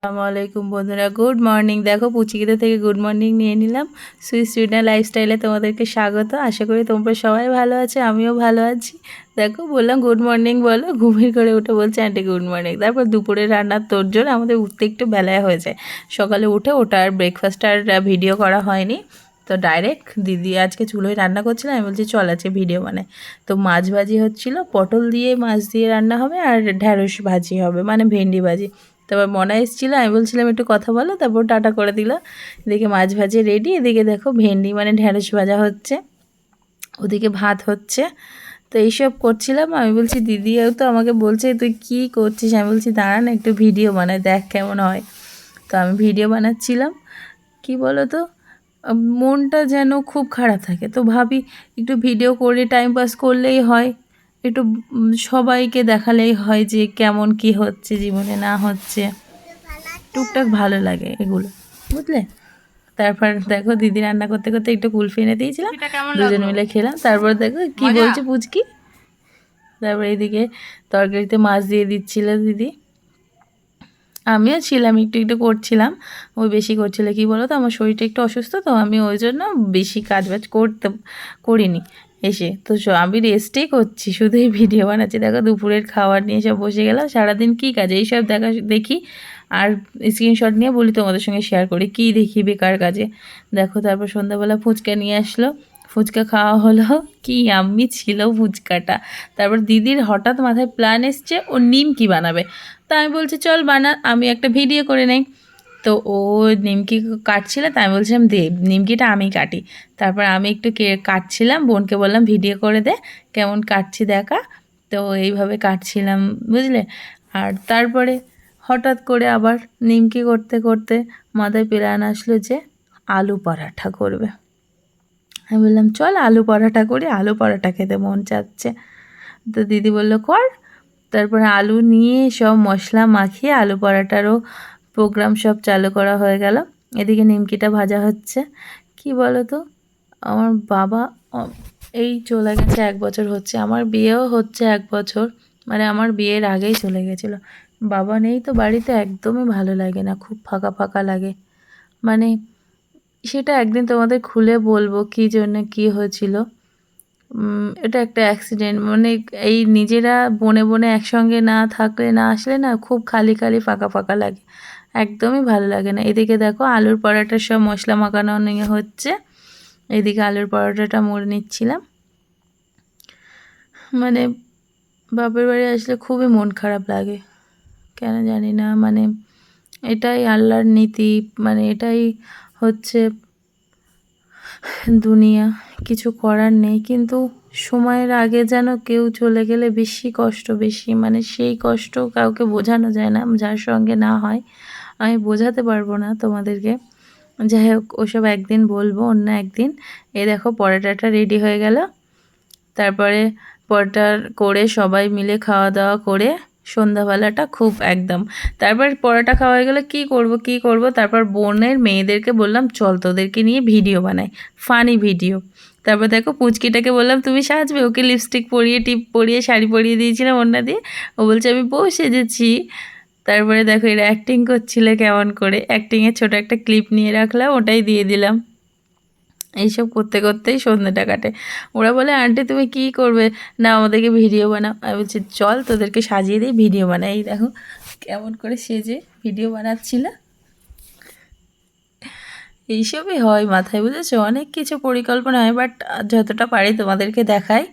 আসসালামু আলাইকুম বন্ধুরা, গুড মর্নিং। দেখো পুচিকিতে থেকে গুড মর্নিং নিয়ে নিলাম। সুইডেন লাইফস্টাইলে তোমাদেরকে স্বাগত। আশা করি তোমরা সবাই ভালো আছে, আমিও ভালো আছি। দেখো বললাম গুড মর্নিং বলো, ঘুমিয়ে করে উঠে বলছে আন্টি গুড মর্নিং। তারপর দুপুরে রান্নার তোড়জোড়, আমাদের উঠতে একটু বেলায় হয়ে যায়। সকালে উঠে ওটা আর ব্রেকফাস্ট আর ভিডিও করা হয়নি, তো ডাইরেক্ট দিদি আজকে চুলোয় রান্না করছিলাম। আমি বলছি চল আজকে ভিডিও বানাই। তো মাছ ভাজি হচ্ছিলো, পটল দিয়ে মাছ দিয়ে রান্না হবে, আর ঢ্যাঁড়স ভাজি হবে, মানে ভেন্ডি ভাজি। তারপর মনা এসেছিলো, আমি বলছিলাম একটু কথা বলো, তারপর টাটা করে দিল। এদিকে মাছ ভাজি রেডি, এদিকে দেখো ভেন্ডি মানে ঢ্যাঁড়স ভাজা হচ্ছে, ওদিকে ভাত হচ্ছে। তো এইসব করছিলাম। আমি বলছি দিদিও তো আমাকে বলছে তুই কী করছিস, আমি বলছি দাঁড়া না একটু ভিডিও বানাই, দেখ কেমন হয়। তো আমি ভিডিও বানাচ্ছিলাম। কি বলো তো, মনটা যেন খুব খারাপ থাকে, তো ভাবি একটু ভিডিও করে টাইম পাস করলেই হয়, একটু সবাইকে দেখালেই হয় যে কেমন কি হচ্ছে জীবনে না হচ্ছে, টুকটাক ভালো লাগে এগুলো, বুঝলে। তারপর দেখো দিদি রান্না করতে করতে একটু কুলফি এনে দিয়েছিলাম, দুজন মিলে খেলাম। তারপর দেখো কি বলছে পুচকি। তারপর এদিকে তরকারিতে মাছ দিয়ে দিচ্ছিল দিদি, আমিও ছিলাম, একটু একটু করছিলাম। ওই বেশি করছিল, কি বলো তো আমার শরীরটা একটু অসুস্থ, তো আমি ওই জন্য বেশি কাজবাজ করিনি। এসে তো আমি রেস্টেই করছি, শুধু এই ভিডিও বানাচ্ছি। দেখো দুপুরের খাবার নিয়ে সব বসে গেলাম। সারাদিন কী কাজ এইসব দেখি, আর স্ক্রিনশট নিয়ে বলি তোমাদের সঙ্গে শেয়ার করি কী দেখি বেকার কাজে। দেখো তারপর সন্ধ্যাবেলা ফুচকা নিয়ে আসলো, ফুচকা খাওয়া হলো, কি আম্মি ছিল ফুচকাটা। তারপর দিদির হঠাৎ মাথায় প্ল্যান এসছে ও নিমকি বানাবে। তা আমি বলছি চল বানা, আমি একটা ভিডিও করে নেই। তো ও নিমকি কাটছিল, তাই আমি বলছিলাম দে নিমকিটা আমি কাটি। তারপর আমি একটু কাটছিলাম, বোনকে বললাম ভিডিও করে দে কেমন কাটছি দেখা। তো এইভাবে কাটছিলাম, বুঝলে। আর তারপরে হঠাৎ করে আবার নিমকি করতে করতে মাথায় প্ল্যান আসলো যে আলু পরাঠা করবে। আমি বললাম চল আলু পরাঠা করি, আলু পরাঠা খেতে মন চাচ্ছে। তো দিদি বললো কর। তারপরে আলু নিয়ে সব মশলা মাখিয়ে আলু পরাঠারও প্রোগ্রাম সব চালু করা হয়ে গেল। এদিকে নিমকিটা ভাজা হচ্ছে। কি বলো তো, আমার বাবা এই চলে গেছে, 1 বছর হচ্ছে, আমার বিয়েও হচ্ছে 1 বছর, মানে আমার বিয়ের আগেই চলে গেছিলো। বাবা নেই তো বাড়িতে, একদমই ভালো লাগে না, খুব ফাঁকা ফাঁকা লাগে। মানে সেটা একদিন তোমাদের খুলে বলবো কী জন্য কী হয়েছিল। এটা একটা অ্যাক্সিডেন্ট, মানে এই নিজেরা বনে বনে একসঙ্গে না থাকলে না আসলে না খুব খালি খালি ফাঁকা ফাঁকা লাগে, একদমই ভালো লাগে না। এদিকে দেখো আলুর পরোটার সব মশলা মাখানো নিয়ে হচ্ছে, এদিকে আলুর পরোটাটা মুড়ে নিচ্ছিলাম। মানে বাপের বাড়ি আসলে খুবই মন খারাপ লাগে, কেন জানি না, মানে এটাই আল্লাহর নীতি, মানে এটাই হচ্ছে দুনিয়া, কিছু করার নেই। কিন্তু সময়ের আগে যেন কেউ চলে গেলে বেশি কষ্ট, বেশি মানে সেই কষ্ট কাউকে বোঝানো যায় না, যার সঙ্গে না হয়। আমি বোঝাতে পারবো না তোমাদেরকে। যাই হোক ওসব একদিন বলবো, অন্য একদিন। এই দেখো পরোটাটা রেডি হয়ে গেল। তারপরে পরোটা করে সবাই মিলে খাওয়া দাওয়া করে সন্ধ্যাবেলাটা খুব একদম, তারপর পরোটা খাওয়া হয়ে গেলে কী করব, তারপর বোনের মেয়েদেরকে বললাম চল তোদেরকে নিয়ে ভিডিও বানাই, ফানি ভিডিও। তারপর দেখো পুচকিটাকে বললাম তুমি সাজবে, ওকে লিপস্টিক পরিয়ে টিপ পরিয়ে শাড়ি পরিয়ে দিয়েছিলাম ওড়না দিয়ে, ও বলছে আমি বউ সেজেছি। তারপরে দেখো এরা অ্যাক্টিং করছিল কেমন করে, অ্যাক্টিংয়ের ছোটো একটা ক্লিপ নিয়ে রাখলাম, ওটাই দিয়ে দিলাম। এইসব করতে করতেই সন্ধ্যাটা কাটে। ওরা বলে আন্টি তুমি কী করবে, না আমাদেরকে ভিডিও বানাও। আমি বলছি চল তোদেরকে সাজিয়ে দিই, ভিডিও বানাই। এই দেখো কেমন করে সেজে ভিডিও বানাচ্ছিল। এইসবই হয় মাথায়, বুঝেছো, অনেক কিছু পরিকল্পনা হয়, বাট যতটা পারি তোমাদেরকে দেখাই।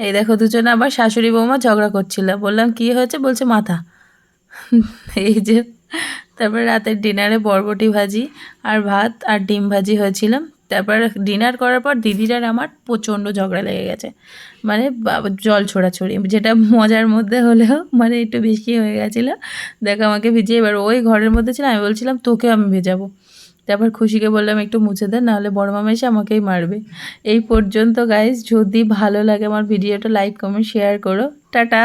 এই দেখো দুজনে আবার শাশুড়ি বৌমা ঝগড়া করছিল, বললাম কী হয়েছে, বলছে মাথা। এই যে তারপরে রাতের ডিনারে বরবটি ভাজি আর ভাত আর ডিম ভাজি হয়েছিল। তারপর ডিনার করার পর দিদির আর আমার প্রচণ্ড ঝগড়া লেগে গেছে, মানে জল ছোড়াছড়ি, যেটা মজার মধ্যে হলেও মানে একটু বেশি হয়ে গেছিলো। দেখো আমাকে ভিজিয়ে, এবার ওই ঘরের মধ্যে ছিল, আমি বলছিলাম তোকে আমি ভেজাবো। তারপর খুশিকে বললাম একটু মুছে দেন, নাহলে বড় মামা এসে আমাকেই মারবে। এই পর্যন্ত গাইজ, যদি ভালো লাগে আমার ভিডিওটা লাইক কমেন্ট শেয়ার করো, টাটা।